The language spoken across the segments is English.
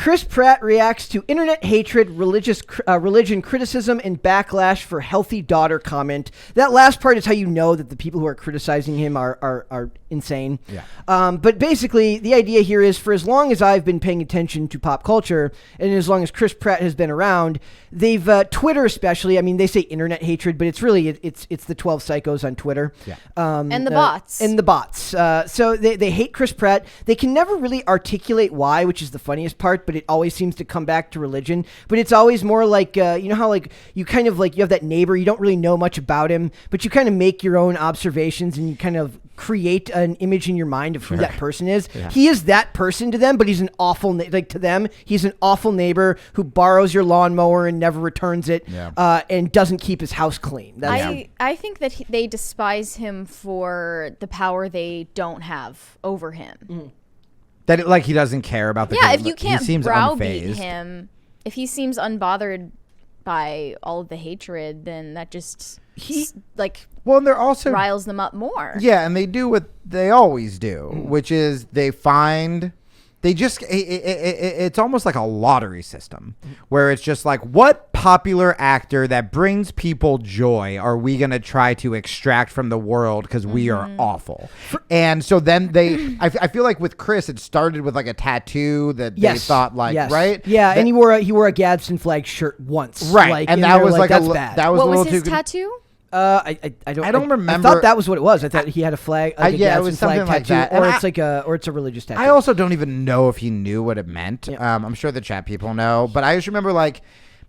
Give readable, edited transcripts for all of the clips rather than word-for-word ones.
Chris Pratt reacts to internet hatred, religion criticism, and backlash for healthy daughter comment. That last part is how you know that the people who are criticizing him are insane. Yeah. But basically, the idea here is for as long as I've been paying attention to pop culture, and as long as Chris Pratt has been around, they've Twitter especially. I mean, they say internet hatred, but it's really it's the 12 psychos on Twitter. Yeah. And the bots. And the bots. So they hate Chris Pratt. They can never really articulate why, which is the funniest part, but it always seems to come back to religion. But it's always more like, you know how like you kind of like you have that neighbor, you don't really know much about him, but you kind of make your own observations and you kind of create an image in your mind of who that person is. Yeah. He is that person to them, but he's an awful, like to them, he's an awful neighbor who borrows your lawnmower and never returns it, and doesn't keep his house clean. I think that they despise him for the power they don't have over him. Mm-hmm. That like he doesn't care about the if you can't browbeat him, if he seems unbothered by all of the hatred, then that just and they're also riles them up more. Yeah, and they do what they always do, which is it's almost like a lottery system where it's just like, what popular actor that brings people joy are we going to try to extract from the world because we are awful? And so then I feel like with Chris, it started with like a tattoo that they thought right? Yeah, and he wore a Gadsden flag shirt once. Right, and that was like that's bad. That was what a little was his too tattoo? I don't remember. I thought that was what it was. I thought he had a flag, like a Gadsden flag like tattoo, that. or it's a religious tattoo. I also don't even know if he knew what it meant. Yeah. I'm sure the chat people know, but I just remember like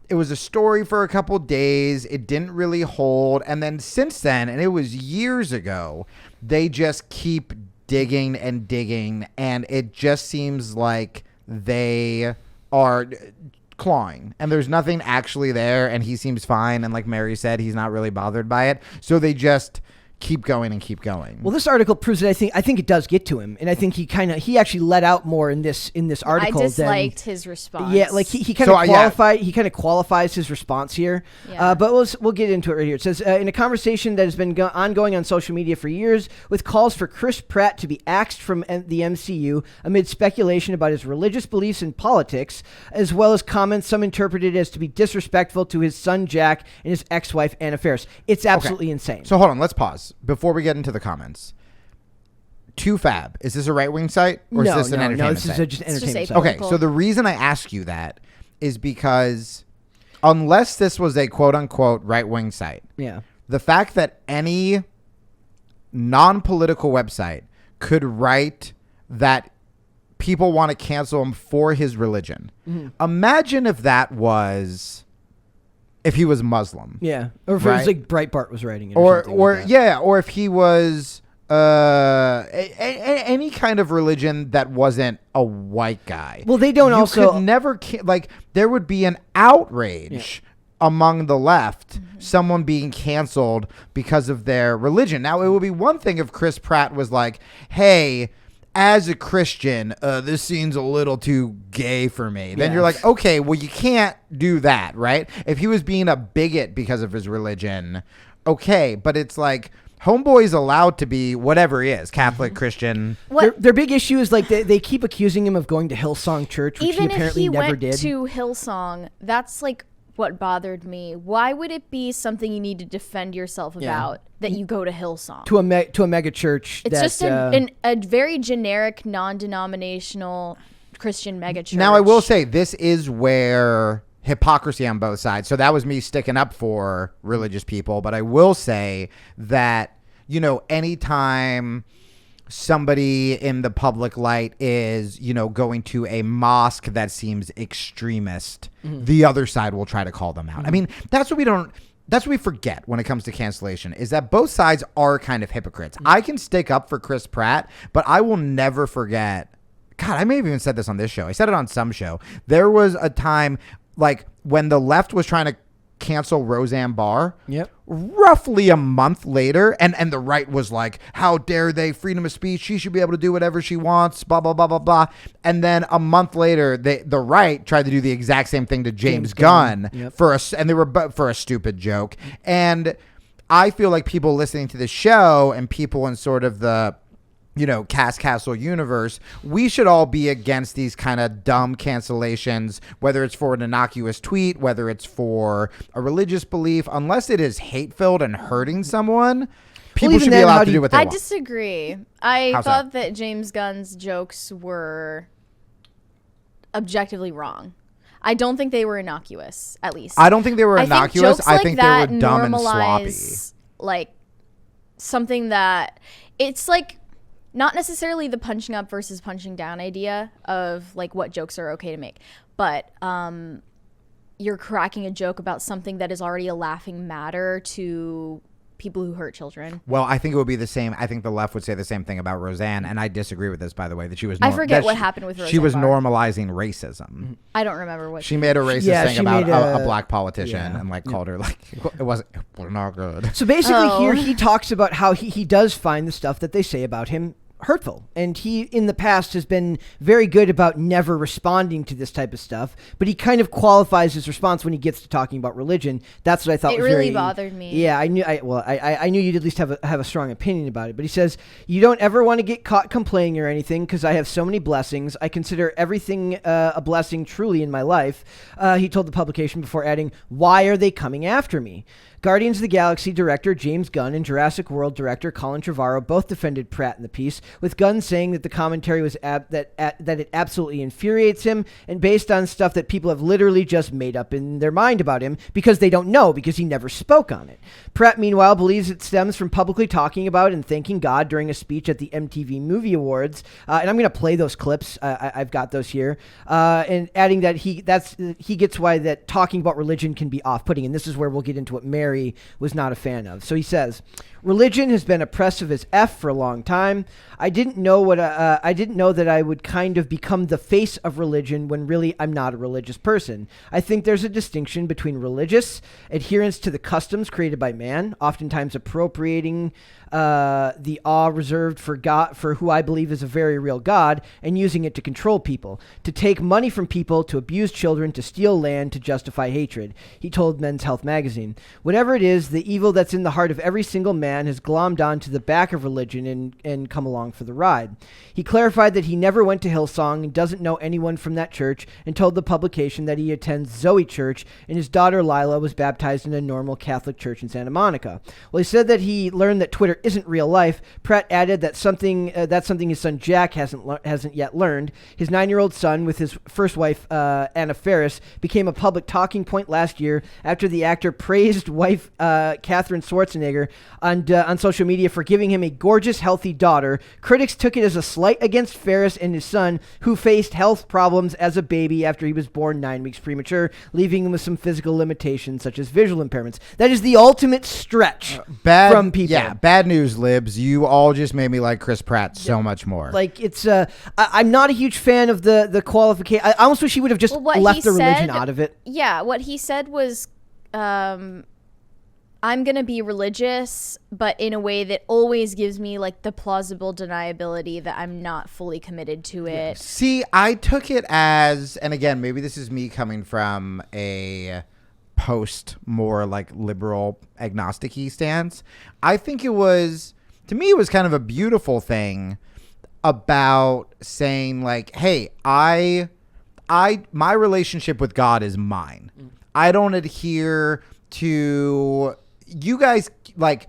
it was a story for a couple days. It didn't really hold, and then since then, and it was years ago, they just keep digging and digging, and it just seems like they are clawing and there's nothing actually there, and he seems fine, and like Mary said, he's not really bothered by it, so they just keep going and keep going. Well, this article proves that I think it does get to him, and I think he actually let out more in this article. I disliked his response. Yeah, like he kind of qualified. He kind of qualifies his response here. Yeah. But we'll get into it right here. It says in a conversation that has been ongoing on social media for years, with calls for Chris Pratt to be axed from the MCU amid speculation about his religious beliefs and politics, as well as comments some interpreted as to be disrespectful to his son Jack and his ex-wife Anna Faris. It's absolutely insane. So hold on, let's pause before we get into the comments. 2Fab, is this a right-wing site or is this an entertainment site? No, this is just entertainment site. Okay, so the reason I ask you that is because unless this was a quote-unquote right-wing site, the fact that any non-political website could write that people want to cancel him for his religion. Imagine if that was... if he was Muslim. Yeah. Or if it was like Breitbart was writing it. Or if he was any kind of religion that wasn't a white guy. Well, they don't could never, there would be an outrage among the left, someone being canceled because of their religion. Now, it would be one thing if Chris Pratt was like, hey, as a Christian, this seems a little too gay for me. Then you're like, okay, well, you can't do that, right? If he was being a bigot because of his religion, okay. But it's like, homeboy's allowed to be whatever he is, Catholic, Christian. Their big issue is like they keep accusing him of going to Hillsong Church, which he apparently never did. Even if he went to Hillsong, that's like what bothered me. Why would it be something you need to defend yourself about that you go to Hillsong? To a mega church. It's just a very generic, non-denominational Christian mega church. Now, I will say, this is where hypocrisy on both sides. So that was me sticking up for religious people. But I will say that, anytime somebody in the public light is, going to a mosque that seems extremist, the other side will try to call them out. I mean, that's what we forget when it comes to cancellation, is that both sides are kind of hypocrites. I can stick up for Chris Pratt, but I will never forget. God, I may have even said this on this show. I said it on some show. There was a time like when the left was trying to cancel Roseanne Barr. Roughly a month later, and the right was like, how dare they, freedom of speech, she should be able to do whatever she wants, blah blah blah blah blah. And then a month later, the right tried to do the exact same thing to James Gunn for a stupid joke. And I feel like people listening to the show and people in sort of the Cast Castle universe, we should all be against these kind of dumb cancellations, whether it's for an innocuous tweet, whether it's for a religious belief, unless it is hate-filled and hurting someone. People should be allowed to do what they want. I disagree. I thought that James Gunn's jokes were objectively wrong. I don't think they were innocuous, at least. I don't think they were innocuous. I think they were dumb and sloppy. Like something that it's like not necessarily the punching up versus punching down idea of like what jokes are okay to make, but you're cracking a joke about something that is already a laughing matter to people who hurt children. Well, I think it would be the same. I think the left would say the same thing about Roseanne, and I disagree with this, by the way, that she was... I forget what happened with Roseanne She was Barr. normalizing racism. I don't remember what... She made a racist thing about a black politician and like called her like... It wasn't... We're not good. So basically here he talks about how he does find the stuff that they say about him hurtful, and he in the past has been very good about never responding to this type of stuff, but he kind of qualifies his response when he gets to talking about religion. That's what I thought it was really very, bothered me. Yeah, I knew you'd at least have a strong opinion about it. But he says, you don't ever want to get caught complaining or anything because I have so many blessings. I consider everything a blessing truly in my life. He told the publication before adding, why are they coming after me? Guardians of the Galaxy director James Gunn and Jurassic World director Colin Trevorrow both defended Pratt in the piece, with Gunn saying that the commentary was that it absolutely infuriates him and based on stuff that people have literally just made up in their mind about him because they don't know because he never spoke on it. Pratt, meanwhile, believes it stems from publicly talking about and thanking God during a speech at the MTV Movie Awards, and I'm going to play those clips. I've got those here, and adding that he gets why that talking about religion can be off-putting, and this is where we'll get into what Mary was not a fan of. So he says, religion has been oppressive as F for a long time. I didn't know that I would kind of become the face of religion when really I'm not a religious person. I think there's a distinction between religious adherence to the customs created by man, oftentimes appropriating the awe reserved for God, for who I believe is a very real God, and using it to control people, to take money from people, to abuse children, to steal land, to justify hatred. He told Men's Health magazine, whatever it is, the evil that's in the heart of every single man has glommed onto the back of religion and come along for the ride. He clarified that he never went to Hillsong and doesn't know anyone from that church, and told the publication that he attends Zoe Church and his daughter Lila was baptized in a normal Catholic church in Santa Monica. Well, he said that he learned that Twitter isn't real life. Pratt added that something his son Jack hasn't yet learned. His 9-year-old son, with his first wife Anna Faris, became a public talking point last year after the actor praised wife Katherine Schwarzenegger on social media for giving him a gorgeous, healthy daughter. Critics took it as a slight against Faris and his son, who faced health problems as a baby after he was born 9 weeks premature, leaving him with some physical limitations such as visual impairments. That is the ultimate stretch from people. Yeah, bad news, libs. You all just made me like Chris Pratt so much more. Like, it's I'm not a huge fan of the qualification. I almost wish he would have just left the religion out of it. Yeah, what he said was, I'm going to be religious, but in a way that always gives me like the plausible deniability that I'm not fully committed to it. See, I took it as, and again, maybe this is me coming from a post more like liberal agnostic-y stance. I think it was, to me, it was kind of a beautiful thing about saying like, hey, my relationship with God is mine. I don't adhere to you guys. Like,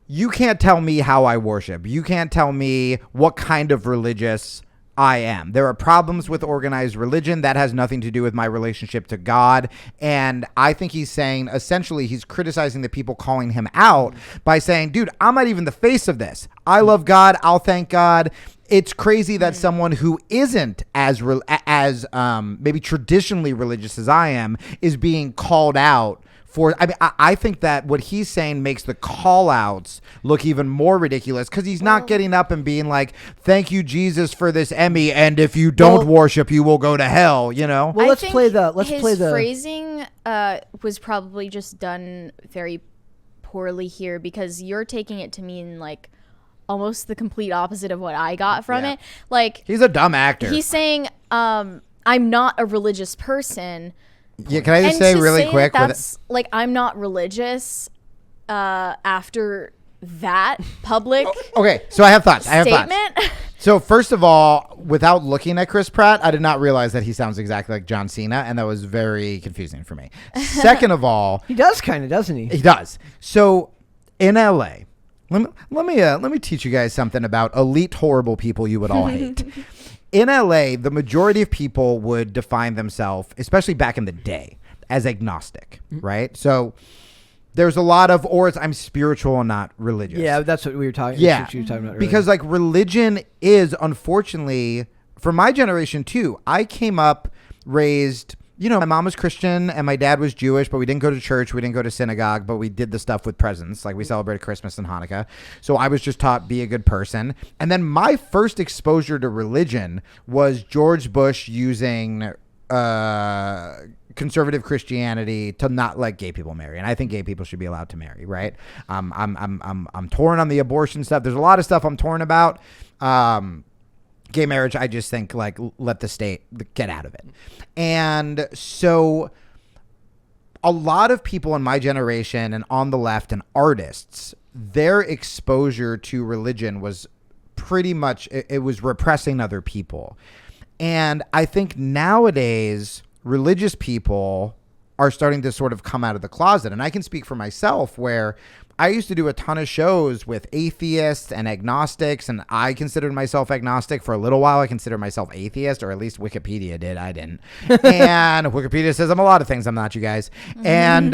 you can't tell me how I worship. You can't tell me what kind of religious I am. There are problems with organized religion. That has nothing to do with my relationship to God. And I think he's saying, essentially, he's criticizing the people calling him out by saying, dude, I'm not even the face of this. I love God. I'll thank God. It's crazy that someone who isn't as maybe traditionally religious as I am is being called out for. I mean, I think that what he's saying makes the call outs look even more ridiculous, because he's not getting up and being like, thank you, Jesus, for this Emmy, and if you don't worship, you will go to hell, you know? Well, let's play the phrasing was probably just done very poorly here, because you're taking it to mean like almost the complete opposite of what I got from it. Like, he's a dumb actor. He's saying, I'm not a religious person. Yeah, can I just say really quick? That's like, I'm not religious after that public Okay, so I have thoughts. statement. So first of all, without looking at Chris Pratt, I did not realize that he sounds exactly like John Cena, and that was very confusing for me. Second of all, He does kind of, doesn't he? he does. So in LA, let me teach you guys something about elite horrible people you would all hate. In LA, the majority of people would define themselves, especially back in the day, as agnostic, right? So there's a lot of, or it's I'm spiritual and not religious. Yeah, that's what we were talking. Yeah, What you were talking about because earlier. like religion is, unfortunately, for my generation too. I came up raised, my mom was Christian and my dad was Jewish, but we didn't go to church, we didn't go to synagogue, but we did the stuff with presents, like we celebrated Christmas and Hanukkah. So I was just taught be a good person. And then my first exposure to religion was George Bush using conservative Christianity to not let gay people marry, and I think gay people should be allowed to marry. Right? I'm torn on the abortion stuff. There's a lot of stuff I'm torn about. Gay marriage, I just think like let the state get out of it. And so a lot of people in my generation and on the left and artists, their exposure to religion was pretty much it was repressing other people. And I think nowadays religious people are starting to sort of come out of the closet. And I can speak for myself where I used to do a ton of shows with atheists and agnostics, and I considered myself agnostic for a little while. I considered myself atheist, or at least Wikipedia did. I didn't. And Wikipedia says I'm a lot of things I'm not, you guys. And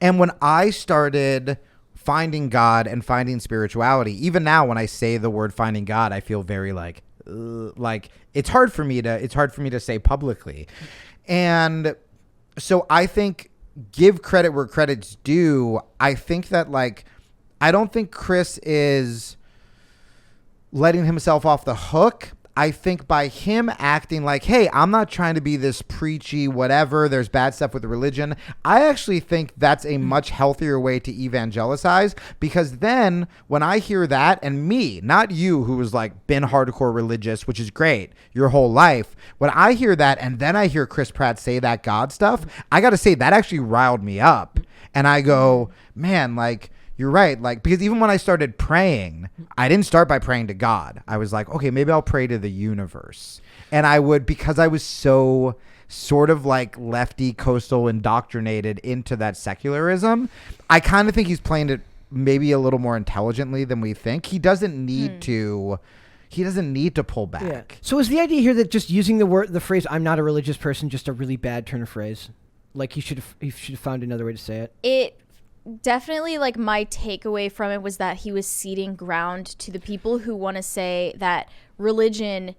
when I started finding God and finding spirituality, even now when I say the word finding God, I feel very like it's hard for me to say publicly. And so I think give credit where credit's due. I think that I don't think Chris is letting himself off the hook. I think by him acting like, hey, I'm not trying to be this preachy whatever, there's bad stuff with the religion, I actually think that's a much healthier way to evangelize, because then when I hear that, and me, not you who was been hardcore religious, which is great, your whole life, when I hear that and then I hear Chris Pratt say that God stuff, I got to say that actually riled me up. And I go, man, you're right. Because even when I started praying, I didn't start by praying to God. I was like, okay, maybe I'll pray to the universe. And I would, because I was so sort of lefty, coastal, indoctrinated into that secularism, I kind of think he's playing it maybe a little more intelligently than we think. He doesn't need to. He doesn't need to pull back. Yeah. So is the idea here that just using the phrase "I'm not a religious person" just a really bad turn of phrase? He should have found another way to say it. It definitely, my takeaway from it was that he was ceding ground to the people who want to say that religion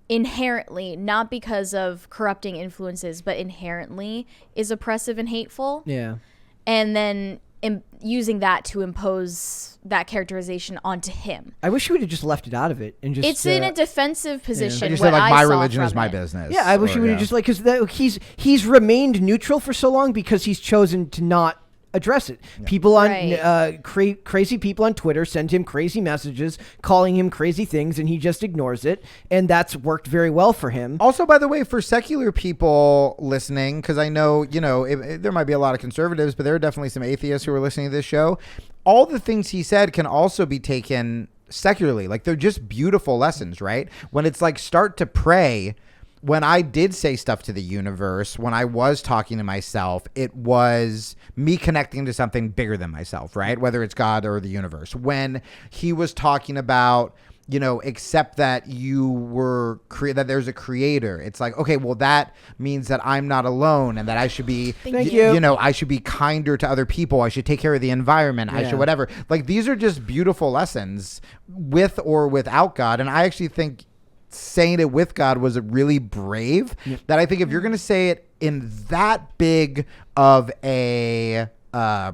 inherently, not because of corrupting influences, but inherently is oppressive and hateful. Yeah. And then using that to impose that characterization onto him. I wish he would have just left it out of it and just. It's in a defensive position. I just what said I my saw religion is from my it. business. Yeah, I wish he would have just because he's remained neutral for so long because he's chosen to not address it. Yeah. People on crazy people on Twitter send him crazy messages calling him crazy things, and he just ignores it, and that's worked very well for him. Also, by the way, for secular people listening, because I know there might be a lot of conservatives, but there are definitely some atheists who are listening to this show. All the things he said can also be taken secularly. They're just beautiful lessons, right? When it's start to pray. When I did say stuff to the universe, when I was talking to myself, it was me connecting to something bigger than myself, right? Whether it's God or the universe. When he was talking about, accept that that there's a creator. It's okay, well, that means that I'm not alone and that I should be, I should be kinder to other people. I should take care of the environment. I should whatever. These are just beautiful lessons with or without God. And I actually think saying it with God was really brave. That I think if you're going to say it in that big of a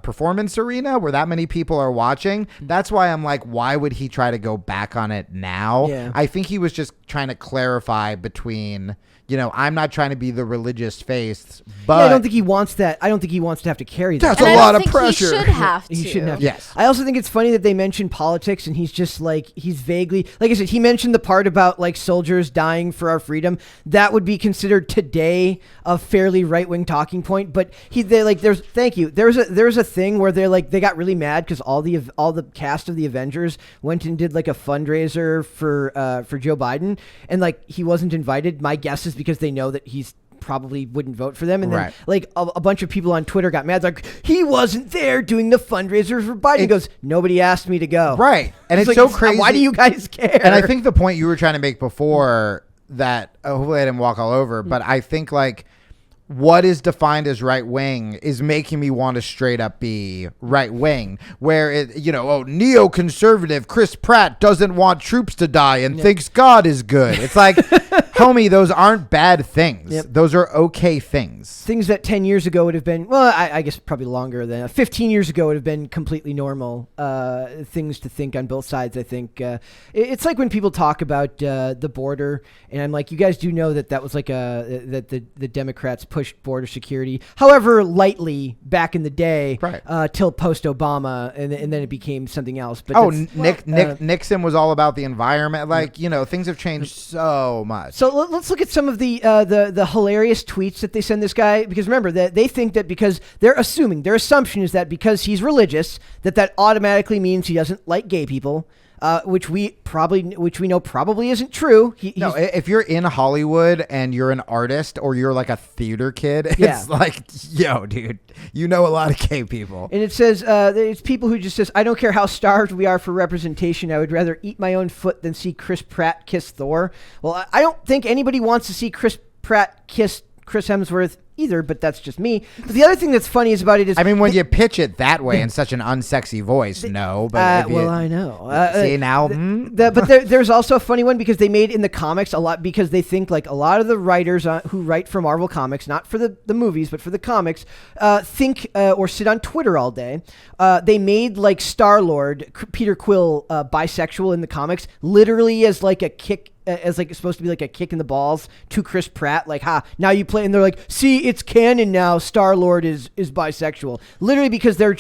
performance arena where that many people are watching, that's why I'm why would he try to go back on it now? Yeah. I think he was just trying to clarify between, I'm not trying to be the religious face, but I don't think he wants that. I don't think he wants to have to carry that. That's a lot of pressure. He should have to. He shouldn't have to. Yes. I also think it's funny that they mention politics, and he's just he's vaguely, like I said, he mentioned the part about soldiers dying for our freedom. That would be considered today a fairly right-wing talking point, but there's thank you. There's a thing where they got really mad because all the cast of the Avengers went and did like a fundraiser for Joe Biden, and like he wasn't invited. My guess is because they know that he's probably wouldn't vote for them, and then like a bunch of people on Twitter got mad, like he wasn't there doing the fundraiser for Biden. He goes, nobody asked me to go. Right, and it's like, so crazy. Why do you guys care? And I think the point you were trying to make before that, hopefully I didn't walk all over, but I think like what is defined as right wing is making me want to straight up be right wing, where it, neoconservative Chris Pratt doesn't want troops to die and thinks God is good. It's like, homie, those aren't bad things. Yep. Those are okay things. Things that 10 years ago would have been, well, I guess probably longer than 15 years ago would have been completely normal things to think on both sides. I think it's like when people talk about the border, and I'm like, you guys do know that was like that the Democrats pushed border security, however lightly back in the day, till post Obama, and then it became something else. But Nixon was all about the environment. Like things have changed so much. So let's look at some of the hilarious tweets that they send this guy, because remember that they think that because their assumption is that because he's religious that automatically means he doesn't like gay people. Which we know probably isn't true. If you're in Hollywood and you're an artist or you're like a theater kid, it's like, yo, dude, you know a lot of gay people. And it says, it's people who just says, I don't care how starved we are for representation. I would rather eat my own foot than see Chris Pratt kiss Thor. Well, I don't think anybody wants to see Chris Pratt kiss Chris Hemsworth either, but that's just me. But the other thing that's funny is about it is, I mean, when you pitch it that way in such an unsexy voice, no. But I know. See now, but there's also a funny one because they made in the comics a lot, because they think like a lot of the writers who write for Marvel Comics, not for the movies, but for the comics, think or sit on Twitter all day. They made like Star-Lord, Peter Quill, bisexual in the comics, literally as like a kick. As like it's supposed to be like a kick in the balls to Chris Pratt, like, now you play, and they're like, see, it's canon now, Star-Lord is bisexual, literally because they're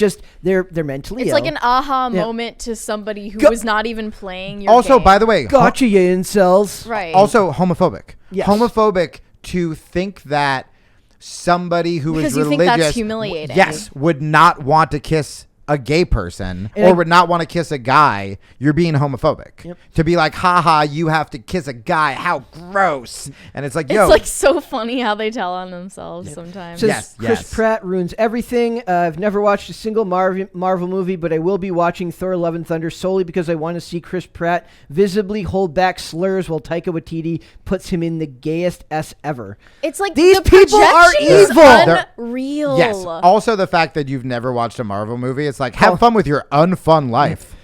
mentally it's ill. like an aha moment to somebody who was not even playing your also game. By the way, gotcha, you incels. Right. Also homophobic. Yes. Homophobic to think that somebody who because is you religious think that's humiliating. would not want to kiss a gay person or would not want to kiss a guy. You're being homophobic. Yep. To be like, haha, you have to kiss a guy, how gross. And it's like, yo, it's like so funny how they tell on themselves sometimes. Says, Chris Pratt ruins everything. I've never watched a single Marvel movie, but I will be watching Thor: Love and Thunder solely because I want to see Chris Pratt visibly hold back slurs while Taika Waititi puts him in the gayest S ever. It's like these the people are evil. Unreal. Yes. Also, the fact that you've never watched a Marvel movie, it's like, have fun with your unfun life.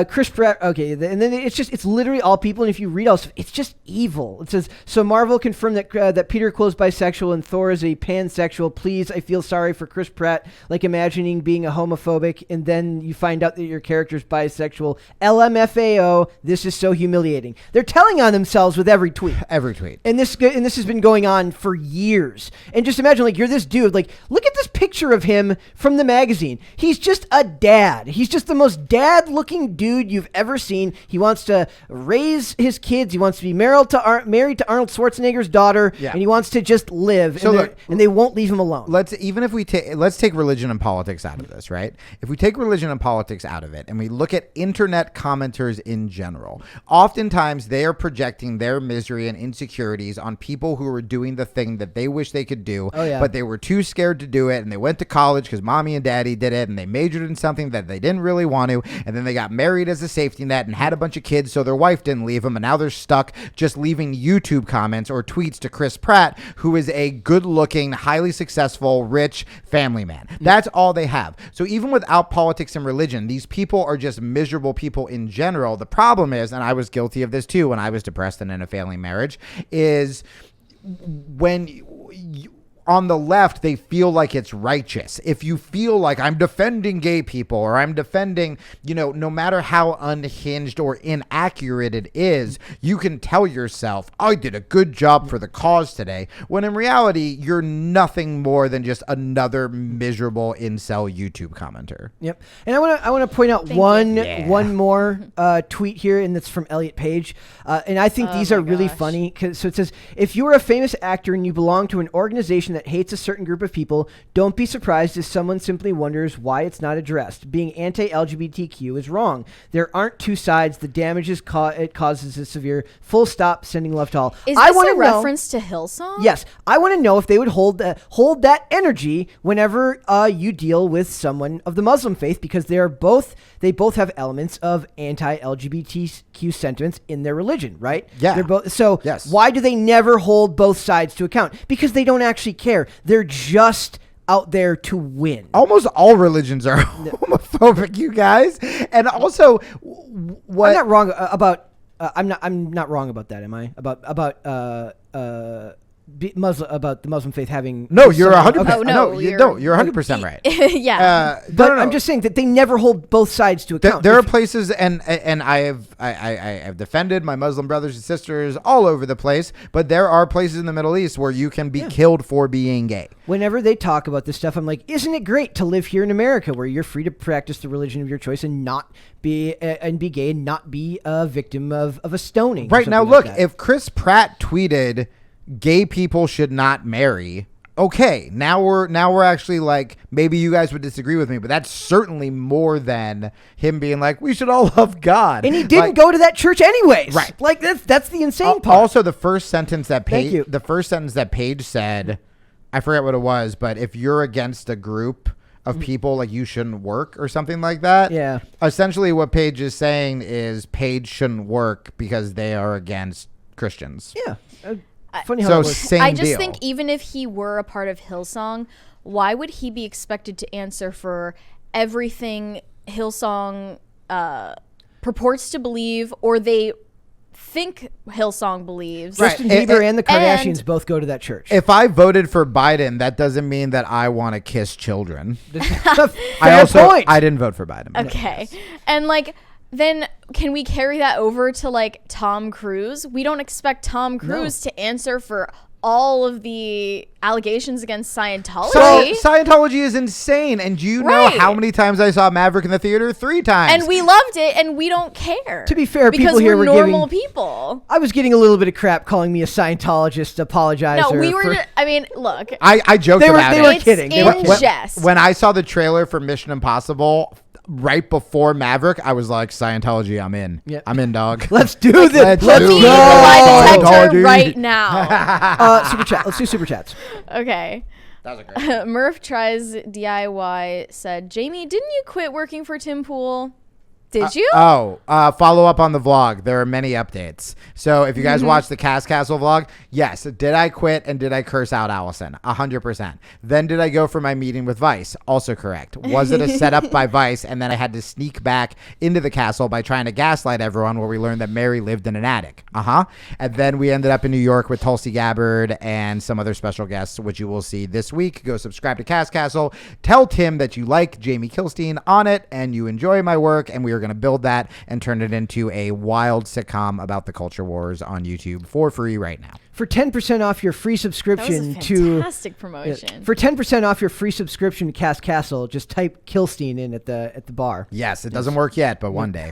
Chris Pratt, okay, and then it's literally all people, and if you read all stuff, it's just evil. It says, so Marvel confirmed that Peter Quill is bisexual and Thor is a pansexual. Please, I feel sorry for Chris Pratt, like imagining being a homophobic, and then you find out that your character's bisexual. LMFAO, this is so humiliating. They're telling on themselves with every tweet. Every tweet. And this has been going on for years. And just imagine, like, you're this dude, like, look at this picture of him from the magazine. He's just a dad. He's just the most dad-looking dude you've ever seen. He wants to raise his kids. He wants to be married to Arnold Schwarzenegger's daughter, and he wants to just live. So and they won't leave him alone. Let's take religion and politics out of this, right? If we take religion and politics out of it, and we look at internet commenters in general, oftentimes they are projecting their misery and insecurities on people who are doing the thing that they wish they could do, but they were too scared to do it, and they went to college because mommy and daddy did it, and they majored in something that they didn't really want to, and then they got married as a safety net and had a bunch of kids, so their wife didn't leave them, and now they're stuck just leaving YouTube comments or tweets to Chris Pratt, who is a good-looking, highly successful, rich family man. That's all they have. So even without politics and religion, these people are just miserable people in general. The problem is, and I was guilty of this too when I was depressed and in a failing marriage, is when on the left, they feel like it's righteous. If you feel like I'm defending gay people or I'm defending, no matter how unhinged or inaccurate it is, you can tell yourself, I did a good job for the cause today. When in reality, you're nothing more than just another miserable incel YouTube commenter. Yep. And I want to point out one more tweet here, and that's from Elliot Page. And I think these are really funny. So it says, if you are a famous actor and you belong to an organization religion that hates a certain group of people, don't be surprised if someone simply wonders why it's not addressed. Being anti-LGBTQ is wrong. There aren't two sides. The damage it causes is severe. Full stop. Sending love to all. Is this a reference to Hillsong? Yes. I want to know if they would hold that energy whenever you deal with someone of the Muslim faith, because they both have elements of anti-LGBTQ sentiments in their religion, right? Yeah. They're both. So Yes. why do they never hold both sides to account? Because they don't actually care. They're just out there to win. Almost all religions are homophobic, you guys. And also, what I'm not wrong about. I'm not wrong about that, am I? About the Muslim faith having No, you're 100%. Okay. Oh, no, You're 100% right. Yeah. But no. I'm just saying that they never hold both sides to account. There are places, and I have defended my Muslim brothers and sisters all over the place, but there are places in the Middle East where you can be killed for being gay. Whenever they talk about this stuff, I'm like, isn't it great to live here in America where you're free to practice the religion of your choice and not be gay and not be a victim of a stoning? Right now, like look, that. if Chris Pratt tweeted gay people should not marry, okay, now we're actually like, maybe you guys would disagree with me, but that's certainly more than him being like, we should all love God. And he didn't go to that church anyways. Right. Like that's the insane part. Also, the first sentence that Thank Paige said, I forget what it was, but if you're against a group of people, like, you shouldn't work or something like that. Yeah. Essentially what Paige is saying is Paige shouldn't work because they are against Christians. Yeah. Funny how So it works. same I just deal. think even if he were a part of Hillsong, why would he be expected to answer for everything Hillsong purports to believe, or they think Hillsong believes? Justin Right. Bieber and the Kardashians and- both go to that church. If I voted for Biden, that doesn't mean that I want to kiss children. Fair point. I didn't vote for Biden. Okay. And like, then can we carry that over to like Tom Cruise? We don't expect Tom Cruise to answer for all of the allegations against Scientology. So Scientology is insane, and do you know Right. how many times I saw Maverick in the theater? 3 times. and we loved it, and we don't care. To be fair, because people here we're were normal giving- people. I was getting a little bit of crap calling me a Scientologist apologizer. No, we were. for- I mean, look. I joked They were- about they it. were It's kidding. They in were kidding. jest. When I saw the trailer for Mission Impossible right before Maverick, I was like, Scientology, I'm in. Yeah. I'm in, dog. Let's do this. Let's Let do me it. use the lie detector Scientology. right now. Super chat. Let's do super chats. Okay. That was a great Murph tries DIY said, Jamie, didn't you quit working for Tim Pool? Did you? Follow up on the vlog. There are many updates. So if you guys watch the Cast Castle vlog, yes, did I quit and did I curse out Allison? 100%. Then did I go for my meeting with Vice? Also correct. Was it a setup by Vice and then I had to sneak back into the castle by trying to gaslight everyone, where we learned that Mary lived in an attic? And then we ended up in New York with Tulsi Gabbard and some other special guests, which you will see this week. Go subscribe to Cast Castle. Tell Tim that you like Jamie Kilstein on it and you enjoy my work, and we are going to build that and turn it into a wild sitcom about the culture wars on YouTube for free right now. For 10% off your free That was a subscription to fantastic promotion. for 10% off your free subscription to Cast Castle, just type Kilstein in at the bar. Yes, it doesn't work yet, but one day.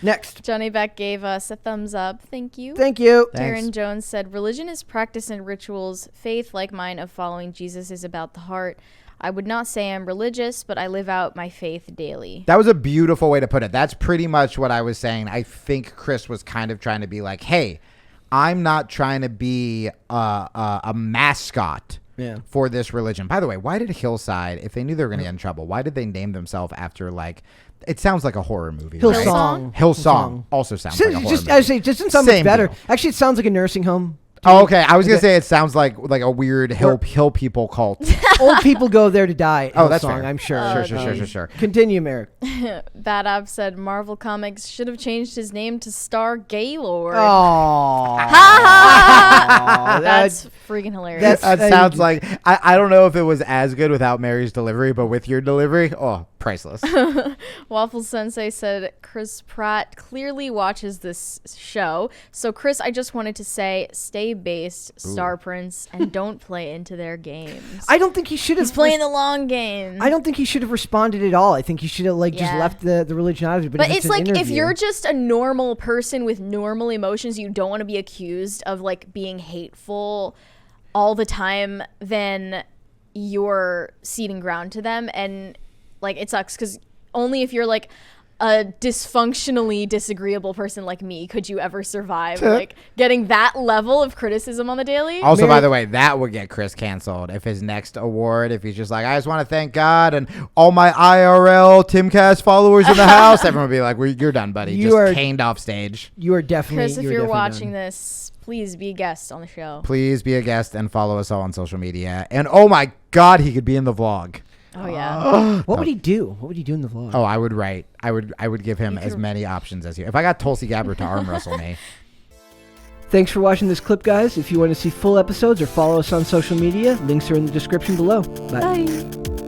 Next. Johnny Beck gave us a thumbs up. Thank you. Thank you. Thanks. Darren Jones said, religion is practice and rituals. Faith, like mine, of following Jesus is about the heart. I would not say I'm religious, but I live out my faith daily. That was a beautiful way to put it. That's pretty much what I was saying. I think Chris was kind of trying to be like, hey, I'm not trying to be a mascot for this religion. By the way, why did Hillside, if they knew they were going to get in trouble, why did they name themselves after, like, it sounds like a horror movie. Right? Hillsong. Hillsong also sounds like a horror movie. I say, just doesn't sound much Same better. deal. Actually, it sounds like a nursing home. Oh, okay. I was gonna say it sounds like a weird hill people cult. Old people go there to die. Oh, that's Hillsong, fair. I'm sure. Sure. Continue, Merrick. Bad Ab said Marvel Comics should have changed his name to Star Gaylord. Oh, That's freaking hilarious. That sounds like I don't know if it was as good without Mary's delivery, but with your delivery, oh, priceless. Waffle Sensei said Chris Pratt clearly watches this show. So Chris, I just wanted to say, stay based, Star Prince, and don't play into their games. I don't think he should have. He's playing the long game. I don't think he should have responded at all. I think he should have just left the religion out of it. But if it's an like if interview- you're just a normal person with normal emotions, you don't want to be accused of like being hateful all the time, then you're ceding ground to them. And like, it sucks because only if you're like a dysfunctionally disagreeable person like me could you ever survive like getting that level of criticism on the daily. Also, by the way, that would get Chris canceled if his next award, if he's just like, I just want to thank God and all my IRL Timcast followers in the house, everyone would be like, you're done, buddy. You just are caned off stage. You are definitely Chris, if you are you're definitely watching done. this, please be a guest on the show. Please be a guest and follow us all on social media. And oh my God, he could be in the vlog. Oh yeah. What would he do? What would he do in the vlog? Oh, I would write. I would give him as many options as you. If I got Tulsi Gabbard to arm wrestle me. Thanks for watching this clip, guys. If you want to see full episodes or follow us on social media, links are in the description below. Bye. Bye.